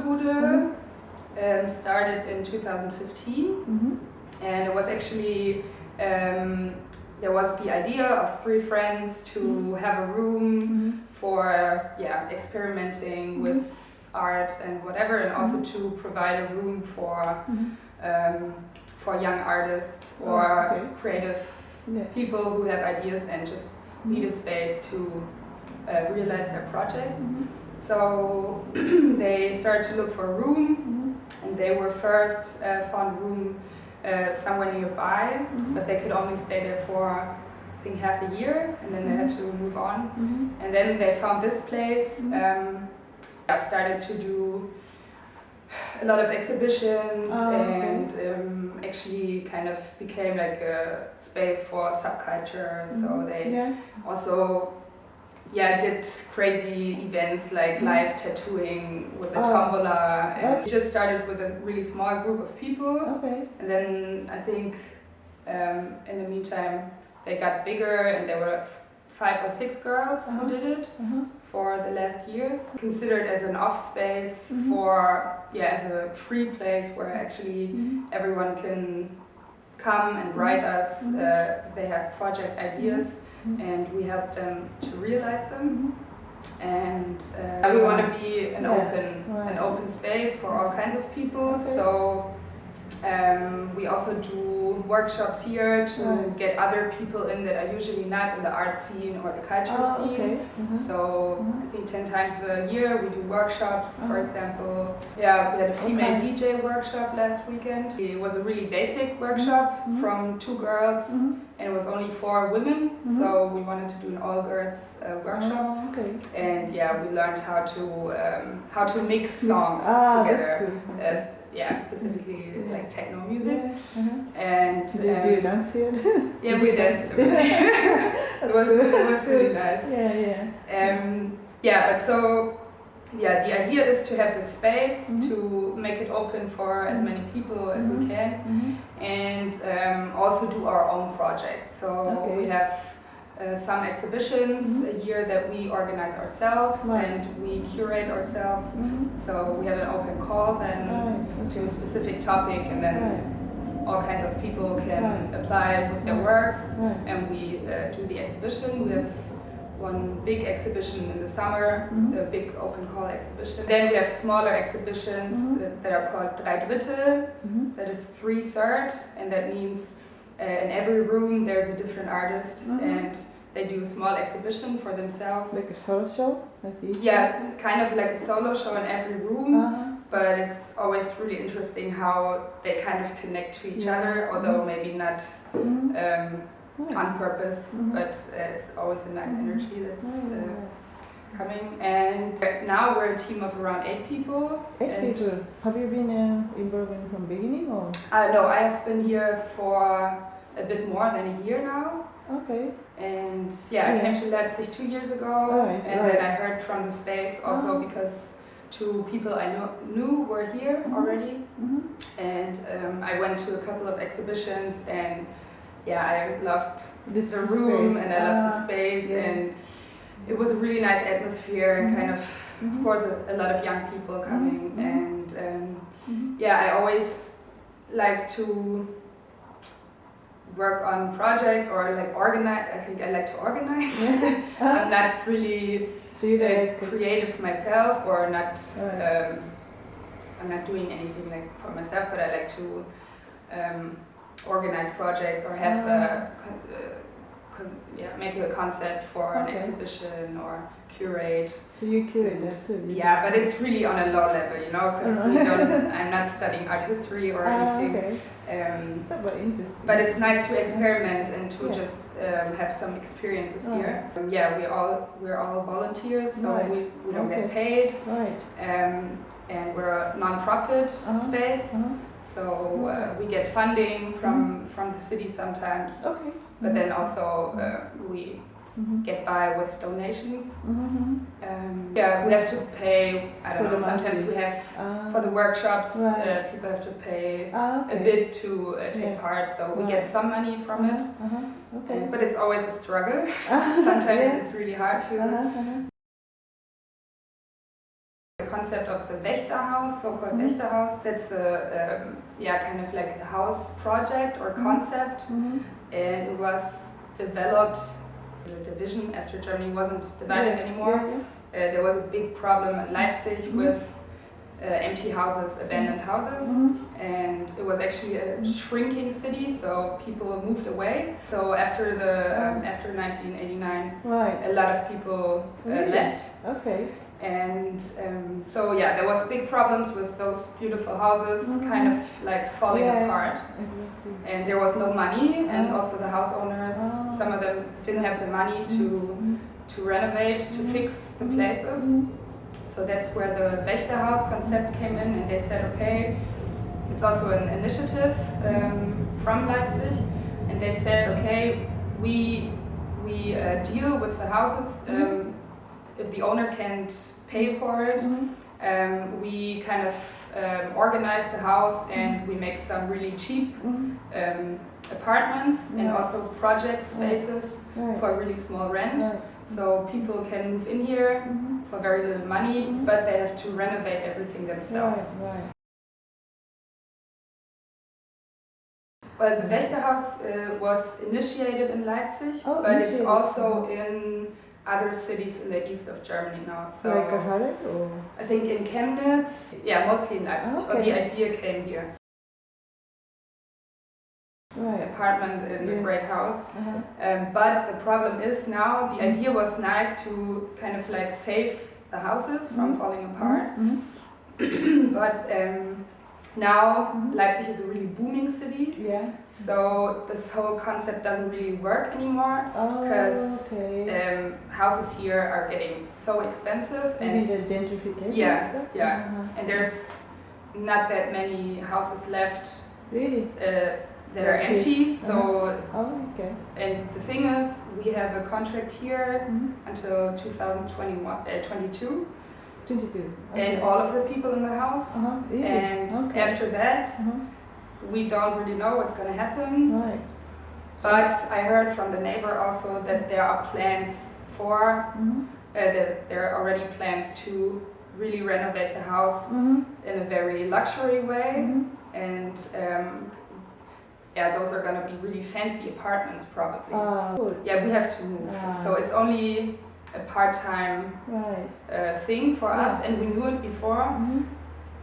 Krudebude started in 2015, and it was actually there was the idea of 3 friends to have a room for experimenting with art and whatever, and also to provide a room for young artists or creative people who have ideas and just need a space to realize their projects. So they started to look for a room, and they were first found a room somewhere nearby, but they could only stay there for I think half a year, and then they had to move on. And then they found this place. Started to do a lot of exhibitions and actually kind of became like a space for subculture. So they also did crazy events like live tattooing with a tombola, and it just started with a really small group of people. And then I think in the meantime they got bigger, and there were 5 or 6 girls who did it for the last years. Considered as an off space for as a free place where actually everyone can come and write us. They have project ideas, and we help them to realize them. And we want to be an open space for all kinds of people. So we also do workshops here to get other people in that are usually not in the art scene or the culture scene. So I think 10 times a year we do workshops, for example. We had a female DJ workshop last weekend. It was a really basic workshop from 2 girls, and it was only 4 women. So we wanted to do an all girls workshop. And we learned how to mix songs together. Specifically like techno music. And do you dance here? Yeah, we danced a bit. It was really nice. But so the idea is to have the space to make it open for as many people as we can, and also do our own projects. So we have some exhibitions a year that we organize ourselves and we curate ourselves. So we have an open call then to a specific topic, and then all kinds of people can apply with their works, and we do the exhibition. We have one big exhibition in the summer, the big open call exhibition. Then we have smaller exhibitions that are called 3/3, that is 3/3, and that means in every room there's a different artist, and they do a small exhibition for themselves. Like a solo show? Kind of like a solo show in every room, but it's always really interesting how they kind of connect to each other, although maybe not on purpose, but it's always a nice energy that's coming. And now we're a team of around 8 people. 8 people. Have you been involved from the beginning, or? No, I have been here for a bit more than a year now. And I came to Leipzig 2 years ago, and then I heard from the space also because 2 people I knew were here already, and I went to a couple of exhibitions, and I loved the room and I loved the space, and it was a really nice atmosphere, and kind of course a lot of young people coming, and I always like to work on project or like organize. I think I like to organize. I'm not really creative myself, or not. I'm not doing anything like for myself, but I like to organize projects or have make a concept for an exhibition or curate. So you curate that too? But it's really on a low level, because I'm not studying art history or anything. But interesting. But it's nice to experiment and to just have some experiences here. We're all volunteers, so we don't get paid. And we're a non-profit space. So we get funding from the city sometimes, but then also we get by with donations. We have to pay, I don't know, sometimes we have, for the workshops, people have to pay a bit to take part, so we get some money from it, but it's always a struggle. Sometimes it's really hard to. The concept of the Wächterhaus, so-called Wächterhaus. That's the kind of like a house project or concept, and it was developed. The division after Germany wasn't divided anymore. There was a big problem at Leipzig with empty houses, abandoned houses, and it was actually a shrinking city, so people moved away. So after after 1989, a lot of people left. Okay. And so there was big problems with those beautiful houses, kind of like falling apart. Exactly. And there was no money, and also the house owners, some of them didn't have the money to renovate, to fix the places. So that's where the Wächterhaus concept came in, and they said, okay, it's also an initiative from Leipzig, and they said, okay, we deal with the houses. If the owner can't pay for it, we kind of organize the house and we make some really cheap apartments and also project spaces for a really small rent. So people can move in here for very little money, but they have to renovate everything themselves. Well, the Wächterhaus was initiated in Leipzig, but it's also in other cities in the east of Germany now. So like a Halle, or? I think in Chemnitz, mostly in Leipzig, but the idea came here. Apartment in the great house. But the problem is now, the idea was nice to kind of like save the houses from falling apart. But now Leipzig is a really booming city. So this whole concept doesn't really work anymore because houses here are getting so expensive. Maybe the gentrification stuff? And there's not that many houses left. Really? That are empty, so and the thing is, we have a contract here until 2022, and all of the people in the house, and after that, we don't really know what's going to happen. But I heard from the neighbor also that there are plans for, that there are already plans to really renovate the house in a very luxury way, and those are going to be really fancy apartments probably. We have to move. So it's only a part-time thing for us, and we knew it before.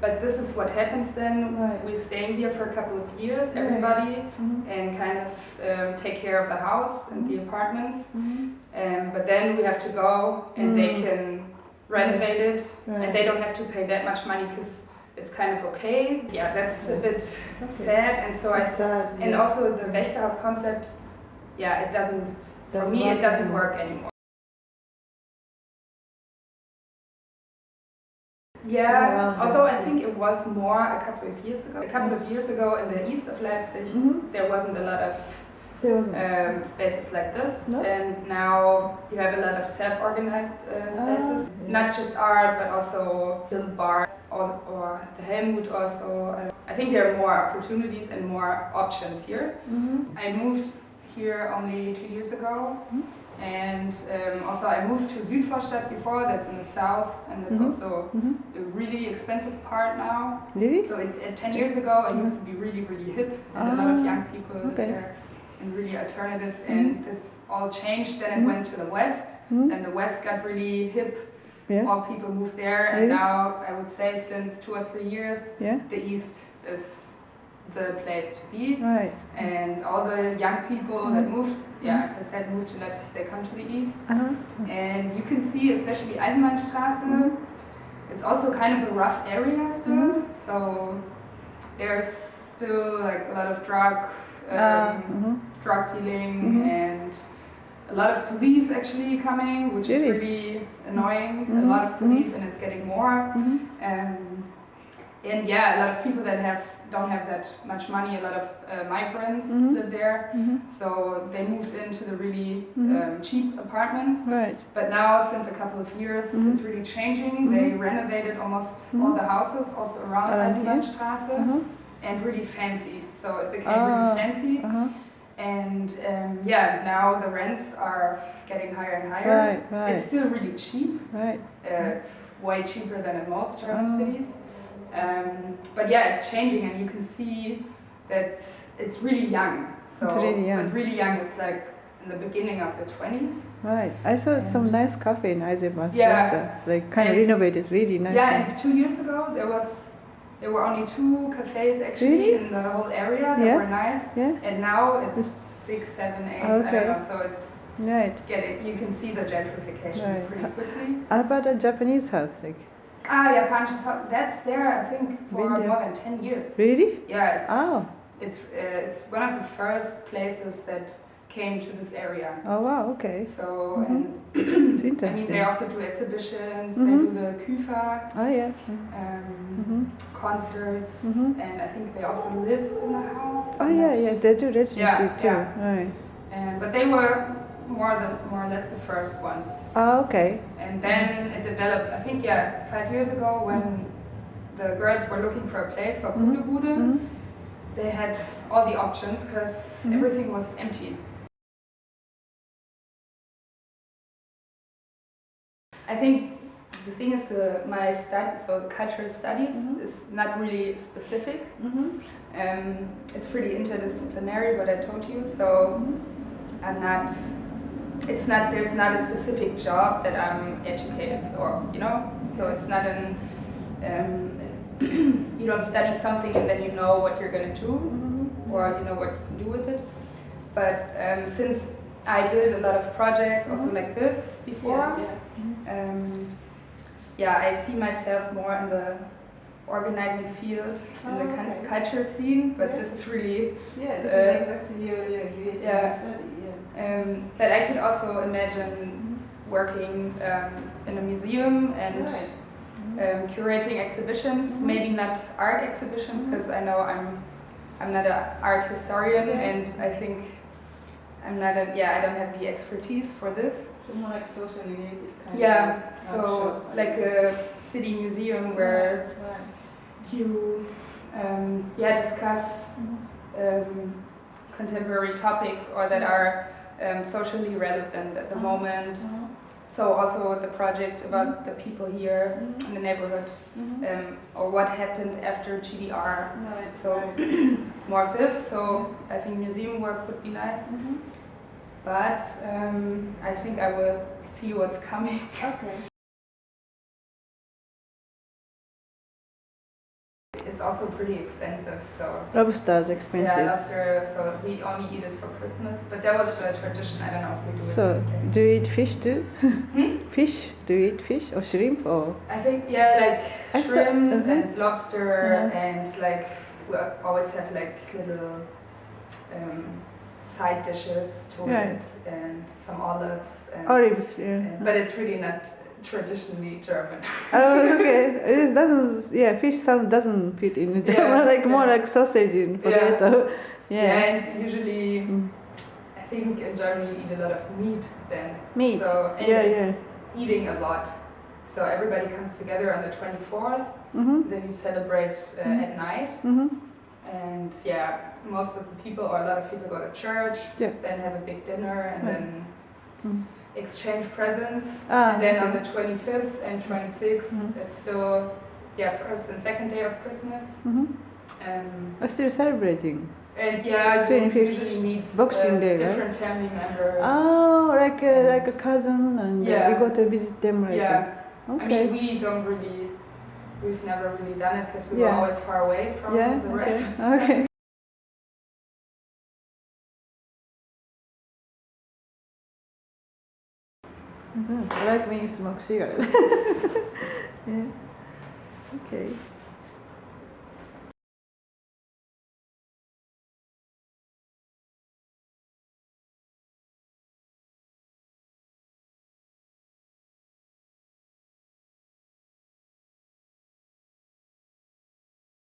But this is what happens then. We're staying here for a couple of years, everybody, and kind of take care of the house and the apartments. But then we have to go, and they can renovate it, and they don't have to pay that much money because it's kind of okay. That's a bit sad, and so and also the Wächterhaus concept, it doesn't, for me, it doesn't work anymore. Although I think it was more a couple of years ago. A couple of years ago in the east of Leipzig, there wasn't a lot of spaces like this, and now you have a lot of self-organized spaces, not just art, but also little bar or the Helmut also. I think there are more opportunities and more options here. I moved here only 2 years ago, and also I moved to Südvorstadt before, that's in the south, and it's also a really expensive part now. Really? So 10 years ago it used to be really, really hip, and a lot of young people there. And really alternative, and this all changed. Then it went to the west, and the west got really hip. All people moved there, and now I would say since 2 or 3 years, the east is the place to be. And all the young people that moved, as I said, moved to Leipzig, they come to the east. And you can see, especially Eisenbahnstraße, it's also kind of a rough area still. So there's still like a lot of drug dealing and a lot of police actually coming, which is really annoying. A lot of police, and it's getting more. And a lot of people that don't have that much money. A lot of migrants live there, so they moved into the really cheap apartments. But now, since a couple of years, it's really changing. They renovated almost all the houses, also around Eisenbahnstraße. And really fancy, so it became really fancy, and now the rents are getting higher and higher. It's still really cheap. way cheaper than in most German cities. But yeah, it's changing, and you can see that it's really young. So, It's really young. But really young, it's like in the beginning of the 20s. Right. I saw some nice cafe in Eisenbach. Yeah. It's like kind of renovated, really nice. Yeah, and 2 years ago there were only 2 cafes actually Really? in the whole area that were nice. Yeah. And now it's 6, 7, 8. Okay. I don't know. So it's Right. you can see the gentrification pretty quickly. How about a Japanese house? Like, Japanese house. That's there, I think, for Been there. more than 10 years. really? Yeah. It's one of the first places that came to this area. Oh wow. Okay. So It's I mean, interesting. they also do exhibitions. They do the Küfa. Oh yeah. Concerts, and I think they also live in the house. Oh yeah. They do residency too. Yeah. Right. But they were more or less the first ones. Oh okay. And then it developed, I think, 5 years ago when the girls were looking for a place for Krudebude. They had all the options because everything was empty. I think the thing is my study, so cultural studies, is not really specific. It's pretty interdisciplinary, what I told you. So there's not a specific job that I'm educated for, you know? So it's not you don't study something and then you know what you're going to do, or you know what you can do with it. But since I did a lot of projects also like this before, I see myself more in the organizing field, in the culture scene, but this is really... this is exactly your creative study, but I could also imagine working in a museum and curating exhibitions, maybe not art exhibitions, because I know I'm not an art historian, and I think I don't have the expertise for this. So more like socially related kind of so like a city museum where you discuss contemporary topics or that are socially relevant at the moment. So also the project about the people here in the neighborhood, or what happened after GDR. So more of this. So I think museum work would be nice. But I think I will see what's coming. Okay. It's also pretty expensive, so... Robusta is expensive. Yeah, lobster, so we only eat it for Christmas. But that was the tradition, I don't know if we do it So, this day. do you eat fish too? Fish? Do you eat fish or shrimp or? I think, like shrimp and lobster and like, we always have like little side dishes to it and some olives. And, olives, but it's really not traditionally German. Oh, okay. It doesn't. Fish doesn't fit in German. More like sausage and potato. And usually, I think in Germany you eat a lot of meat then. Meat. So it's eating a lot. So everybody comes together on the 24th. Then you celebrate at night. And most of the people, or a lot of people, go to church. Then have a big dinner and then exchange presents. And then on the 25th and 26th, it's still first and second day of Christmas. Are still celebrating. And you usually meet Boxing Day, different family members. Oh, like a cousin, and you go to visit them. Okay. I mean, we've never really done it because we were always far away from the rest of the Okay. I like when you smoke cigarette. Okay.